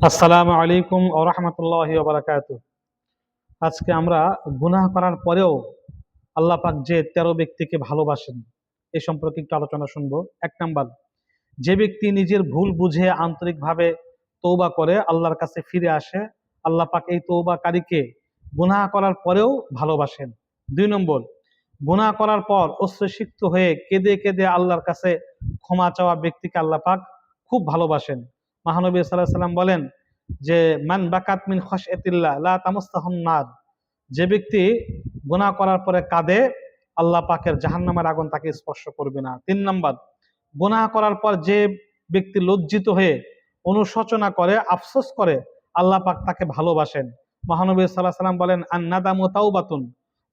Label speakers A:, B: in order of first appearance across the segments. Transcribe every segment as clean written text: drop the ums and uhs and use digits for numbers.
A: আসসালামু আলাইকুম ওয়া রাহমাতুল্লাহি ওয়া বারাকাতুহু। আজকে আমরা গুনাহ করার পরেও আল্লাহ পাক যে 13 ব্যক্তিকে ভালোবাসেন এই সম্পর্কে একটু আলোচনা শুনবো। এক নাম্বার, যে ব্যক্তি নিজের ভুল বুঝে আন্তরিকভাবে তওবা করে আল্লাহর কাছে ফিরে আসে, আল্লাহ পাক এই তওবাকারীকে গুনাহ করার পরেও ভালোবাসেন। 2 নম্বর, গুনাহ করার পর অশ্রুসিক্ত হয়ে কেঁদে কেঁদে আল্লাহর কাছে ক্ষমা চাওয়া ব্যক্তিকে আল্লাহ পাক খুব ভালোবাসেন। মহানবী সাল্লাল্লাহু আলাইহি ওয়াসাল্লাম বলেন যে মান বাকাত মিন খাশয়াতিল্লাহ লা তামাসসাহুন নার, যে ব্যক্তি গুনাহ করার পরে কাঁদে আল্লাহ পাকের জাহান্নামের আগুন তাকে স্পর্শ করবে না। 3 নম্বর, গুনাহ করার পর যে ব্যক্তি লজ্জিত হয়ে অনুশোচনা করে, আফসোস করে, আল্লাহ পাক তাকে ভালোবাসেন। মহানবী সাল্লাল্লাহু আলাইহি ওয়াসাল্লাম বলেন আন-নাদামু তাওবাতুন,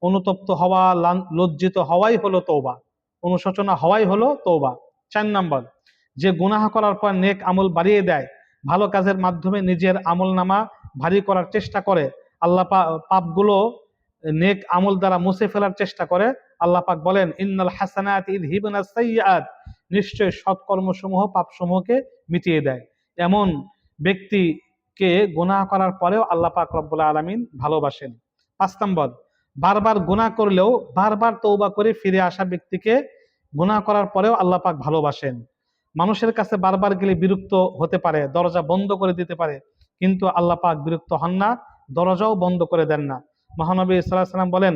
A: অনুতপ্ত হওয়া, লজ্জিত হওয়াই হলো তওবা, অনুশোচনা হওয়াই হলো তওবা। 4 নম্বর, যে গুনাহ করার পর নেক আমল বাড়িয়ে দেয়, ভালো কাজের মাধ্যমে নিজের আমল নামা ভারী করার চেষ্টা করে, আল্লাহ পাপগুলো নেক আমল দ্বারা মুছে ফেলার চেষ্টা করে, আল্লাহ পাক বলেন ইন্নাল হাসানাতি ইযহিবুনাস সাইয়্যাত, নিশ্চয় সৎকর্মসমূহ পাপসমূহকে মিটিয়ে দেয়। এমন ব্যক্তিকে গুনাহ করার পরেও আল্লাহ পাক রব্বুল আলামিন ভালোবাসেন। 5 নম্বর, বারবার গুনাহ করলেও বারবার তওবা করে ফিরে আসা ব্যক্তিকে গুনাহ করার পরেও আল্লাহ পাক ভালোবাসেন। মানুষের কাছে বারবার গেলে বিরক্ত হতে পারে, দরজা বন্ধ করে দিতে পারে, কিন্তু আল্লাহ পাক বিরক্ত হন না, দরজাও বন্ধ করে দেন না। মহানবী সাল্লাল্লাহু আলাইহি ওয়াসাল্লাম বলেন,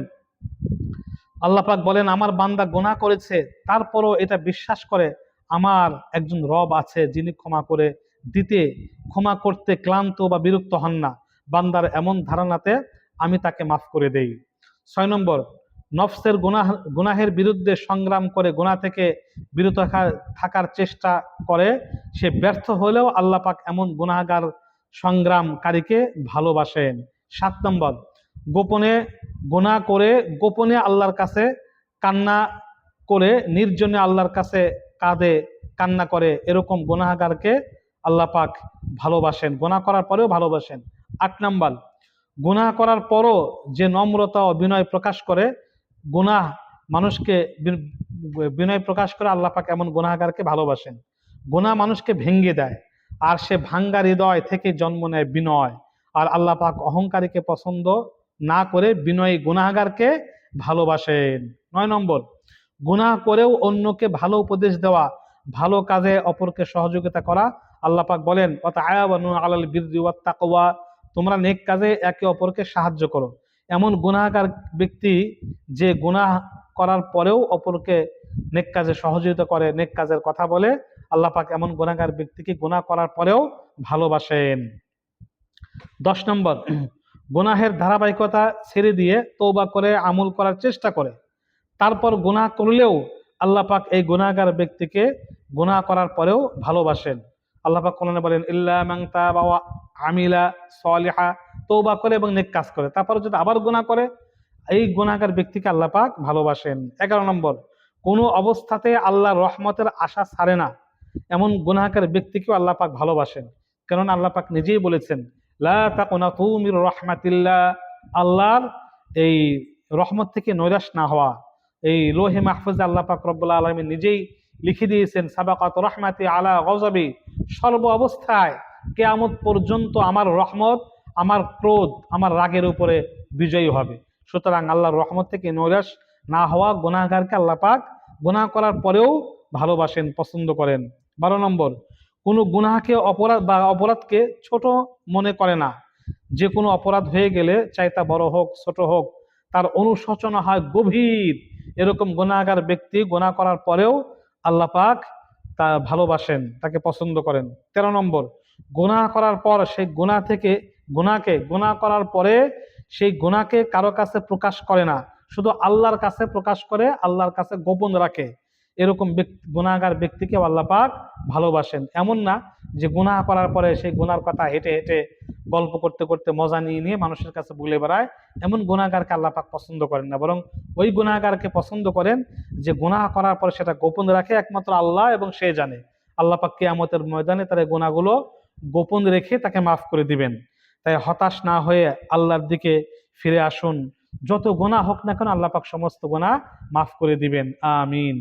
A: আল্লাহ পাক বলেন আমার বান্দা গুনাহ করেছে তারপরও এটা বিশ্বাস করে আমার একজন রব আছে যিনি ক্ষমা করতে ক্লান্ত বা বিরক্ত হন না, বান্দার এমন ধারণাতে আমি তাকে মাফ করে দেই। 6 নম্বর, নফসের গুনাহের বিরুদ্ধে সংগ্রাম করে গুনাহ থেকে বিরত থাকার চেষ্টা করে, সে ব্যর্থ হলেও আল্লাহ পাক এমন গুনাহগার সংগ্রামকারীকে ভালোবাসেন। 7 নম্বর, গোপনে গুনাহ করে গোপনে আল্লাহর কাছে কান্না করে, নির্জনে আল্লাহর কাছে কাঁদে, কান্না করে, এরকম গুনাহগারকে আল্লাহ পাক ভালোবাসেন, গুনাহ করার পরেও ভালোবাসেন। 8 নম্বর, গুনাহ করার পরও যে নম্রতা ও বিনয় প্রকাশ করে, গুনাহ মানুষকে বিনয় প্রকাশ করে, আল্লাহ পাক এমন গুনাহগারকে ভালোবাসেন। গুনাহ মানুষকে ভেঙ্গে দেয়, আর সে ভাঙ্গা হৃদয় থেকে জন্ম নেয় বিনয়, আর আল্লাহ পাক অহংকারীকে পছন্দ না করে বিনয়ী গুনাহগারকে ভালোবাসেন। 9 নম্বর, গুনাহ করেও অন্যকে ভালো উপদেশ দেওয়া, ভালো কাজে অপরকে সহযোগিতা করা, আল্লাহ পাক বলেন ওয়াতাআওয়ানু আলাল বিররি ওয়াত তাকওয়া, তোমরা নেক কাজে একে অপরকে সাহায্য করো। এমন গুনাহগার ব্যক্তি যে গুনাহ করার পরেও অপরকে নেক কাজে সহযোগিতা করে, নেক কাজের কথা বলে, আল্লাহ পাক এমন গুনাহগার ব্যক্তিকে গুনাহ করার পরেও ভালোবাসেন। 10 নম্বর, গুনাহের ধারাবাহিকতা ছেড়ে দিয়ে তওবা করে আমল করার চেষ্টা করে, তারপর গুনাহ করলেও আল্লাহ পাক এই গুনাহগার ব্যক্তিকে গুনাহ করার পরেও ভালোবাসেন। আল্লাহ পাক কোরআনে বলেন ইল্লা মান তাবা ওয়া আমিলা সলিহা, তওবা করে এবং নেক কাজ করে, তারপর যদি আবার গুনাহ করে, এই গুনাহগার ব্যক্তিকে আল্লাহ পাক ভালোবাসেন। 11 নম্বর, কোনো অবস্থাতে আল্লাহর রহমতের আশা ছাড়ে না, এমন গুনাহগার ব্যক্তিকেও আল্লাহ পাক ভালোবাসেন। কেননা আল্লাহ পাক নিজেই বলেছেন লা তাকুনাতু মির রাহমাতিল্লাহ, আল্লাহর এই রহমত থেকে নৈরাশ না হওয়া। এই লোহে মাহফুজে আল্লাহ পাক রব্বুল আলামিন নিজেই লিখে দিয়েছেন সাবাকাত রহমাতি আলা গযবি, সর্ব অবস্থায় কিয়ামত পর্যন্ত আমার রহমত, আমার ক্রোধ, আমার রাগের উপরে বিজয়ী হবে। সুতরাং আল্লাহর রহমত থেকে নৈরাশ না হওয়া গুনাহগারকে আল্লাহ পাক গুনাহ করার পরেও ভালোবাসেন, পছন্দ করেন। 12 নম্বর, কোনো গুনাহকে অপরাধকে ছোট মনে করে না, যে কোনো অপরাধ হয়ে গেলে চাই তা বড় হোক ছোট হোক, তার অনুশোচনা হয় গভীর, এরকম গুনাহগার ব্যক্তি গুনাহ করার পরেও আল্লাহ পাক তা ভালোবাসেন, তাকে পছন্দ করেন। 13 নম্বর, গুনাহ করার পর সেই গুনাহ করার পরে সেই গুনাহকে কারো কাছে প্রকাশ করে না, শুধু আল্লাহর কাছে প্রকাশ করে, আল্লাহর কাছে গোপন রাখে, এরকম গুনাহগার ব্যক্তিকে আল্লাহ পাক ভালোবাসেন। এমন না যে গুনাহ করার পরে সেই গুনার কথা হেঁটে হেঁটে গল্প করতে করতে মজা নিয়ে নিয়ে মানুষের কাছে বলে বেড়ায়, এমন গুনাহগারকে আল্লাহ পাক পছন্দ করেন না, বরং ওই গুনাহগারকে পছন্দ করেন যে গুনাহ করার পর সেটা গোপন রাখে, একমাত্র আল্লাহ এবং সে জানে। আল্লাহ পাক কিয়ামতের ময়দানে তার গুনাহগুলো গোপন রেখে তাকে মাফ করে দিবেন। তাই হতাশ না হয়ে আল্লাহর দিকে ফিরে আসুন, যত গুনাহ হোক না কেন আল্লাহ পাক সমস্ত গুনাহ মাফ করে দিবেন। আমিন।